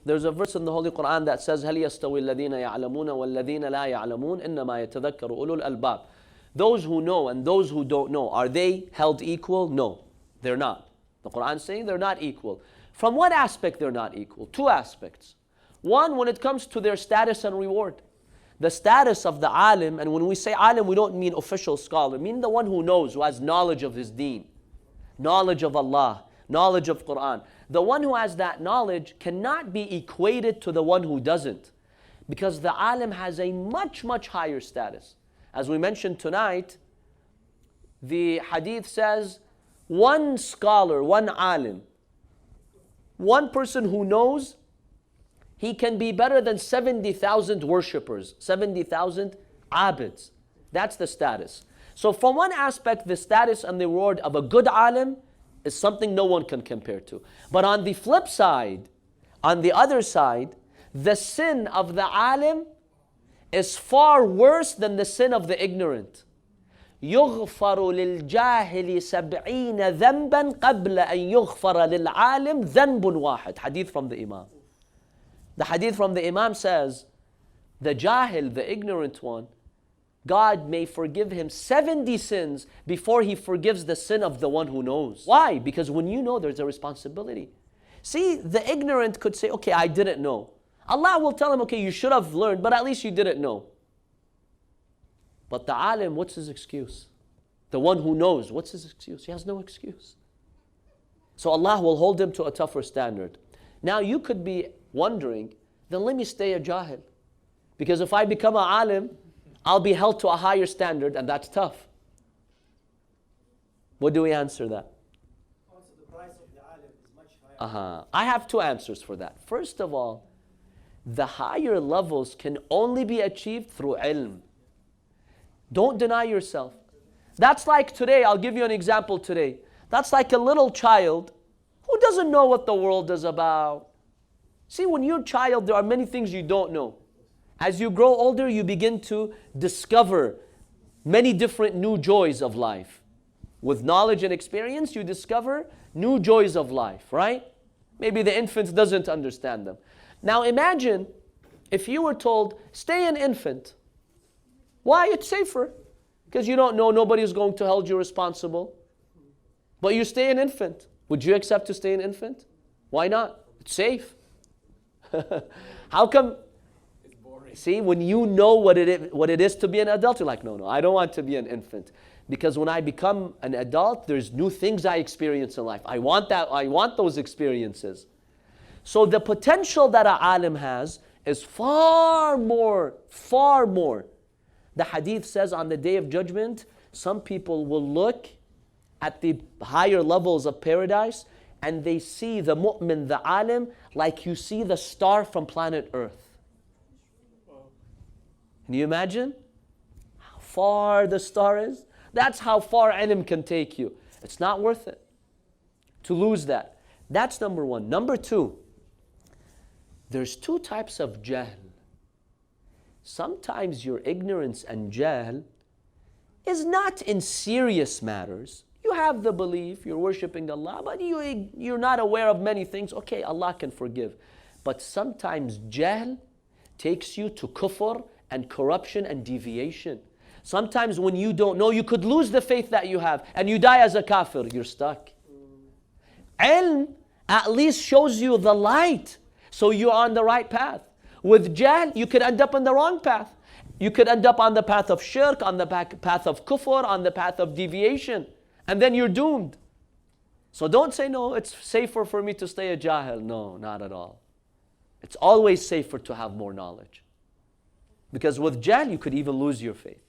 There's a verse in the Holy Quran that says, هَلْ يَسْتَوِي الَّذِينَ يَعْلَمُونَ وَالَّذِينَ لَا يَعْلَمُونَ إِنَّمَا يَتَذَكَّرُ أُولُو الْأَلْبَابِ. Those who know and those who don't know, are they held equal? No, they're not. The Quran is saying they're not equal. From what aspect they're not equal? Two aspects. One, when it comes to their status and reward. The status of the alim, and when we say alim, we don't mean official scholar, we mean the one who knows, who has knowledge of his deen, knowledge of Allah, knowledge of Quran. The one who has that knowledge cannot be equated to the one who doesn't, because the alim has a much, much higher status. As we mentioned tonight, the hadith says, one scholar, one alim, one person who knows, he can be better than 70,000 worshippers, 70,000 abids. That's the status. So from one aspect, the status and the reward of a good alim is something no one can compare to. But on the flip side, on the other side, the sin of the alim is far worse than the sin of the ignorant. يغفر للجاهل 70 ذنبا قبل أن يغفر للعالم ذنب واحد. Hadith from the Imam. The hadith from the Imam says, the jahil, the ignorant one, God may forgive him 70 sins before He forgives the sin of the one who knows. Why? Because when you know, there's a responsibility. See, the ignorant could say, okay, I didn't know. Allah will tell him, okay, you should have learned, but at least you didn't know. But the alim, what's his excuse? The one who knows, what's his excuse? He has no excuse. So Allah will hold him to a tougher standard. Now you could be wondering, then let me stay a jahil. Because if I become an alim, I'll be held to a higher standard, and that's tough. What do we answer that? Also, the price of the alim is much higher. I have two answers for that. First of all, the higher levels can only be achieved through ilm. Don't deny yourself. That's like today, I'll give you an example today. That's like a little child who doesn't know what the world is about. See, when you're a child, there are many things you don't know. As you grow older, you begin to discover many different new joys of life. With knowledge and experience, you discover new joys of life, right? Maybe the infant doesn't understand them. Now imagine if you were told, stay an infant. Why? It's safer. Because you don't know, nobody's going to hold you responsible. But you stay an infant. Would you accept to stay an infant? Why not? It's safe. How come? It's boring. See, when you know what it is to be an adult, you're like, no, I don't want to be an infant. Because when I become an adult, there's new things I experience in life. I want that. I want those experiences. So the potential that an alim has is far more. The hadith says on the Day of Judgment, some people will look at the higher levels of paradise and they see the mu'min, the alim, like you see the star from planet Earth. Can you imagine how far the star is? That's how far ilm can take you. It's not worth it to lose that. That's number one. Number two, there's two types of jahl. Sometimes your ignorance and jahl is not in serious matters. You have the belief, you're worshipping Allah, but you're not aware of many things. Okay, Allah can forgive. But sometimes jahl takes you to kufr and corruption and deviation. Sometimes when you don't know, you could lose the faith that you have and you die as a kafir, you're stuck. Ilm at least shows you the light, so you're on the right path. With jahl, you could end up on the wrong path. You could end up on the path of shirk, on the path of kufr, on the path of deviation. And then you're doomed. So don't say, no, it's safer for me to stay a jahil. No, not at all. It's always safer to have more knowledge. Because with jahl, you could even lose your faith.